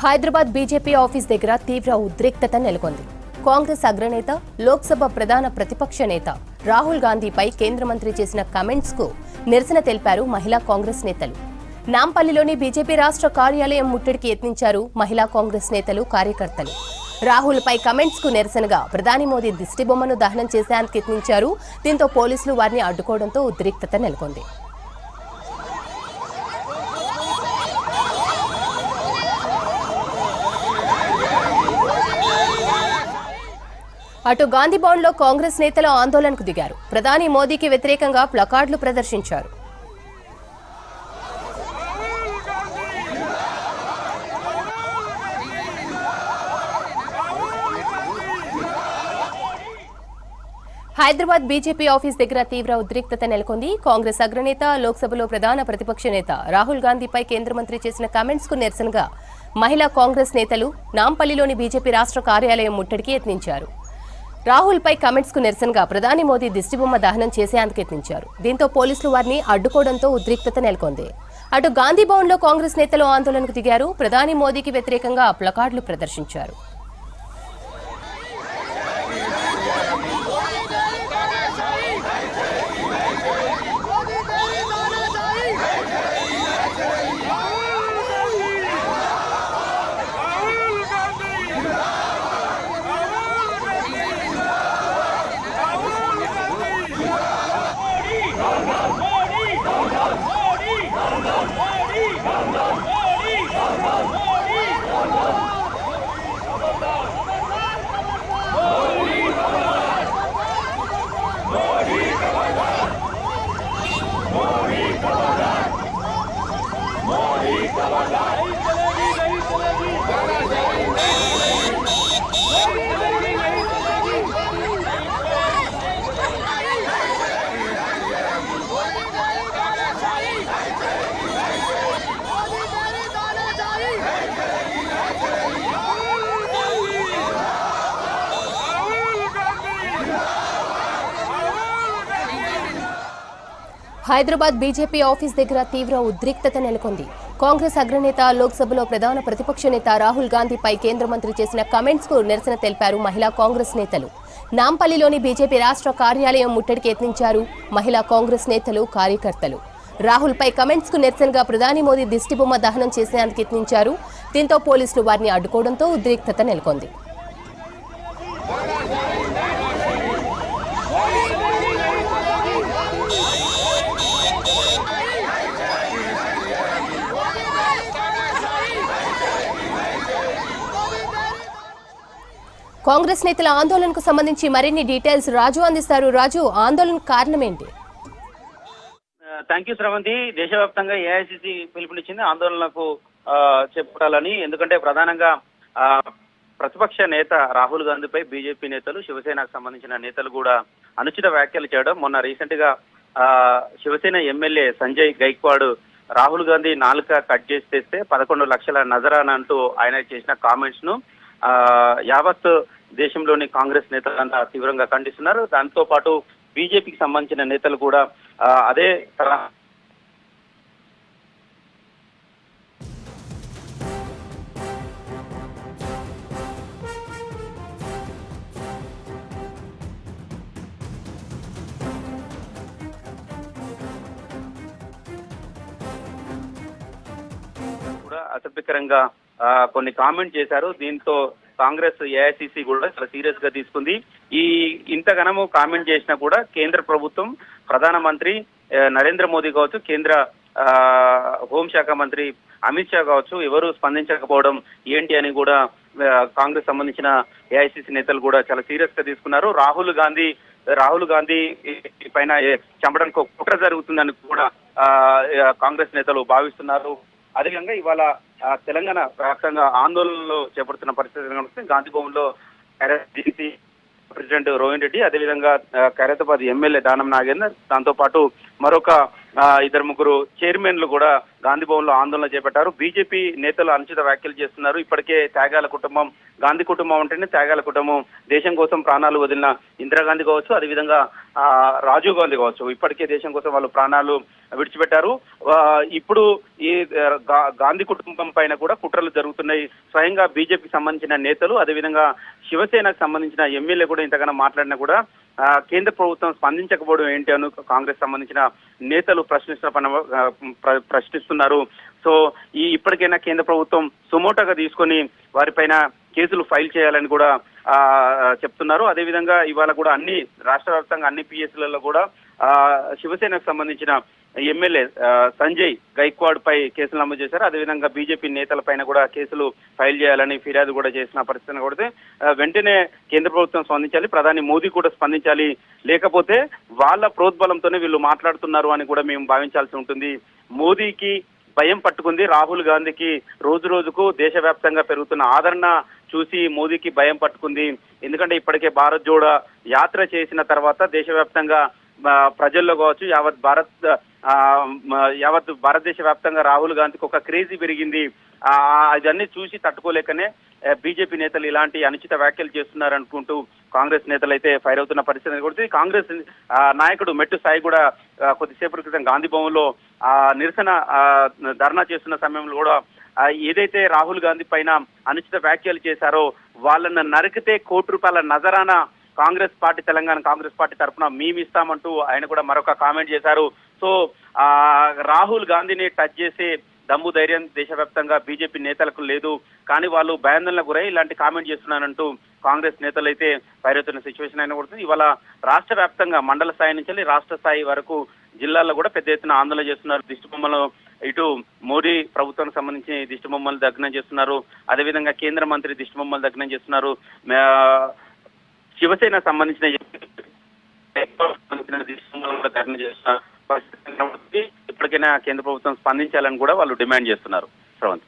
Hyderabad BJP office దగ్గర తీవ్ర ఉద్రిక్తత నెలకొంది. కాంగ్రెస్ అగ్రనేత, లోక్సభ ప్రధాన ప్రతిపక్ష నేత రాహుల్ గాంధీపై కేంద్ర మంత్రి చేసిన కామెంట్స్ కు నిరసన తెలిపారు మహిళా కాంగ్రెస్ నేతలు. నాంపల్లిలోని బీజేపీ రాష్ట్ర కార్యాలయం ముట్టడికి యత్నించారు మహిళా కాంగ్రెస్ నేతలు, కార్యకర్తలు. రాహుల్ పై కమెంట్స్ కు నిరసనగా ప్రధాని మోదీ దిష్టిబొమ్మను దహనం చేసేందుకు యత్నించారు. దీంతో పోలీసులు వారిని అడ్డుకోవడంతో ఉద్రిక్తత నెలకొంది. అటు గాంధీ భవన్ లో కాంగ్రెస్ నేతలు ఆందోళనకు దిగారు. ప్రధాని మోదీకి వ్యతిరేకంగా ప్లకార్డులు ప్రదర్శించారు. హైదరాబాద్ బీజేపీ ఆఫీస్ దగ్గర తీవ్ర ఉద్రిక్తత నెలకొంది. కాంగ్రెస్ అగ్రనేత, లోక్సభలో ప్రధాన ప్రతిపక్ష నేత రాహుల్ గాంధీపై కేంద్ర మంత్రి చేసిన కామెంట్స్ కు నిరసనగా మహిళా కాంగ్రెస్ నేతలు నాంపల్లిలోని బీజేపీ రాష్ట్ర కార్యాలయం ముట్టడికి యత్నించారు. రాహుల్ పై కామెంట్స్ కు నిరసనగా ప్రధాని మోదీ దిష్టిబొమ్మ దహనం చేసేందుకు యత్నించారు. దీంతో పోలీసులు వారిని అడ్డుకోవడంతో ఉద్రిక్తత నెలకొంది. అటు గాంధీ భవన్ లో కాంగ్రెస్ నేతలు ఆందోళనకు దిగారు. ప్రధాని మోదీకి వ్యతిరేకంగా ప్లకార్డులు ప్రదర్శించారు. హైదరాబాద్ బీజేపీ ఆఫీస్ దగ్గర తీవ్ర ఉద్రిక్తత నెలకొంది. కాంగ్రెస్ అగ్రనేత, లోక్సభలో ప్రధాన ప్రతిపక్ష నేత రాహుల్ గాంధీపై కేంద్ర మంత్రి చేసిన కామెంట్స్ కు నిరసన తెలిపారు మహిళా కాంగ్రెస్ నేతలు. నాంపల్లిలోని బీజేపీ రాష్ట్ర కార్యాలయం ముట్టడికి యత్నించారు మహిళా కాంగ్రెస్ నేతలు, కార్యకర్తలు. రాహుల్ పై కామెంట్స్ కు నిరసనగా ప్రధాని మోదీ దిష్టిబొమ్మ దహనం చేసేందుకు యత్నించారు. దీంతో పోలీసులు వారిని అడ్డుకోవడంతో ఉద్రిక్తత నెలకొంది. కాంగ్రెస్ నేతల ఆందోళనకు సంబంధించి మరిన్ని డీటెయిల్స్ రాజు అందిస్తారు. రాజు, ఆందోళన కారణం ఏంటి? Thank you Sravanthi. దేశవ్యాప్తంగా ఏఐసిసి పిలుపునిచ్చింది ఆందోళనకు చేపట్టాలని. ఎందుకంటే ప్రధానంగా ప్రతిపక్ష నేత రాహుల్ గాంధీపై బీజేపీ నేతలు, శివసేనకు సంబంధించిన నేతలు కూడా అనుచిత వ్యాఖ్యలు చేయడం. మొన్న రీసెంట్ గా శివసేన ఎమ్మెల్యే సంజయ్ గైక్వాడ్ రాహుల్ గాంధీ నాలుక కట్ చేసి తెస్తే 11 లక్షల నజరాన్ అంటూ ఆయన చేసిన కామెంట్స్ ను యావత్ దేశంలోని కాంగ్రెస్ నేతలంతా తీవ్రంగా ఖండిస్తున్నారు. దాంతో పాటు బీజేపీకి సంబంధించిన నేతలు కూడా అదే కూడా అసభ్యకరంగా కొన్ని కామెంట్ చేశారు. దీంతో కాంగ్రెస్ ఏఐసిసి కూడా చాలా సీరియస్ గా తీసుకుంది. ఇంతగనము కామెంట్ చేసినా కూడా కేంద్ర ప్రభుత్వం, ప్రధానమంత్రి నరేంద్ర మోదీ కావచ్చు, కేంద్ర హోంశాఖ మంత్రి అమిత్ షా కావచ్చు, ఎవరు స్పందించకపోవడం ఏంటి అని కూడా కాంగ్రెస్ సంబంధించిన ఏఐసిసి నేతలు కూడా చాలా సీరియస్ గా తీసుకున్నారు. రాహుల్ గాంధీ పైన చంపడానికి కుట్ర జరుగుతుందని కూడా కాంగ్రెస్ నేతలు భావిస్తున్నారు. అదేవిధంగా ఇవాళ తెలంగాణ వ్యాప్తంగా ఆందోళనలు చేపడుతున్న పరిస్థితి గాంధీ భవన్ లో డీసీ ప్రెసిడెంట్ రోహిన్ రెడ్డి, అదేవిధంగా ఖైరతాబాద్ ఎమ్మెల్యే దానం నాగేందర్, దాంతో పాటు మరొక ఇద్దరు ముగ్గురు చైర్మన్లు కూడా గాంధీ భవన్ లో ఆందోళన చేపట్టారు. బీజేపీ నేతలు అనుచిత వ్యాఖ్యలు చేస్తున్నారు. ఇప్పటికే త్యాగాల కుటుంబం, గాంధీ కుటుంబం అంటేనే త్యాగాల కుటుంబం, దేశం కోసం ప్రాణాలు వదిలిన ఇందిరాగాంధీ కావచ్చు, అదేవిధంగా రాజీవ్ గాంధీ కావచ్చు, ఇప్పటికే దేశం కోసం వాళ్ళు ప్రాణాలు విడిచిపెట్టారు. ఇప్పుడు ఈ గాంధీ కుటుంబం పైన కూడా కుట్రలు జరుగుతున్నాయి. స్వయంగా బీజేపీకి సంబంధించిన నేతలు, అదేవిధంగా శివసేనకు సంబంధించిన ఎమ్మెల్యే కూడా ఇంతగానో మాట్లాడినా కూడా కేంద్ర ప్రభుత్వం స్పందించకపోవడం ఏంటి అని కాంగ్రెస్ సంబంధించిన నేతలు ప్రశ్నిస్తున్నారు. సో ఇప్పటికైనా కేంద్ర ప్రభుత్వం సుమోటోగా తీసుకొని వారిపైన కేసులు ఫైల్ చేయాలని కూడా చెప్తున్నారు. అదేవిధంగా ఇవాళ కూడా అన్ని రాష్ట్ర వ్యాప్తంగా అన్ని పిఎస్లలో కూడా శివసేనకు సంబంధించిన ఎమ్మెల్యే సంజయ్ గైక్వాడ్ పై కేసులు నమోదు చేశారు. అదేవిధంగా బీజేపీ నేతల పైన కూడా కేసులు ఫైల్ చేయాలని ఫిర్యాదు కూడా చేసిన పరిస్థితిని కొడితే వెంటనే కేంద్ర ప్రభుత్వం స్పందించాలి, ప్రధాని మోదీ కూడా స్పందించాలి, లేకపోతే వాళ్ళ ప్రోద్బలంతోనే వీళ్ళు మాట్లాడుతున్నారు అని కూడా మేము భావించాల్సి ఉంటుంది. మోదీకి భయం పట్టుకుంది, రాహుల్ గాంధీకి రోజు రోజుకు దేశవ్యాప్తంగా పెరుగుతున్న ఆదరణ చూసి మోదీకి భయం పట్టుకుంది. ఎందుకంటే ఇప్పటికే భారత్ జోడో యాత్ర చేసిన తర్వాత దేశవ్యాప్తంగా ప్రజల్లో కావచ్చు, యావత్ భారతదేశ వ్యాప్తంగా రాహుల్ గాంధీకి ఒక క్రేజీ పెరిగింది. ఇదన్నీ చూసి తట్టుకోలేకనే బీజేపీ నేతలు ఇలాంటి అనుచిత వ్యాఖ్యలు చేస్తున్నారు అనుకుంటూ కాంగ్రెస్ నేతలు అయితే ఫైర్ అవుతున్న పరిస్థితి కూడా. కాంగ్రెస్ నాయకుడు మెట్టు సాయి కూడా కొద్దిసేపటి క్రితం గాంధీ భవన్ లో నిరసన ధర్నా చేస్తున్న సమయంలో కూడా ఏదైతే రాహుల్ గాంధీ పైన అనుచిత వ్యాఖ్యలు చేశారో వాళ్ళని నరికితే ₹1 నజరానా కాంగ్రెస్ పార్టీ, తెలంగాణ కాంగ్రెస్ పార్టీ తరఫున మేము ఇస్తామంటూ ఆయన కూడా మరొక కామెంట్ చేశారు. సో రాహుల్ గాంధీని టచ్ చేసే దమ్ము ధైర్యం దేశవ్యాప్తంగా బీజేపీ నేతలకు లేదు, కానీ వాళ్ళు భయాందోళనకు గురై ఇలాంటి కామెంట్ చేస్తున్నారంటూ కాంగ్రెస్ నేతలు అయితే పైరెత్తున్న సిచ్యువేషన్ అయినా కూడా ఇవాళ రాష్ట్ర వ్యాప్తంగా మండల స్థాయి నుంచి రాష్ట్ర స్థాయి వరకు జిల్లాల్లో కూడా పెద్ద ఎత్తున ఆందోళన చేస్తున్నారు. దిష్టిబొమ్మలు ఇటు మోడీ ప్రభుత్వానికి సంబంధించి దిష్టిబొమ్మలు దగ్నం చేస్తున్నారు, అదేవిధంగా కేంద్ర మంత్రి దిష్టిబొమ్మలు దగ్నం చేస్తున్నారు, శివసేన సంబంధించిన దిష్టిబొమ్మలు దగ్నం చేస్తున్నారు. ఇప్పటికైనా కేంద్ర ప్రభుత్వం స్పందించాలని కూడా వాళ్ళు డిమాండ్ చేస్తున్నారు. శ్రవంత్.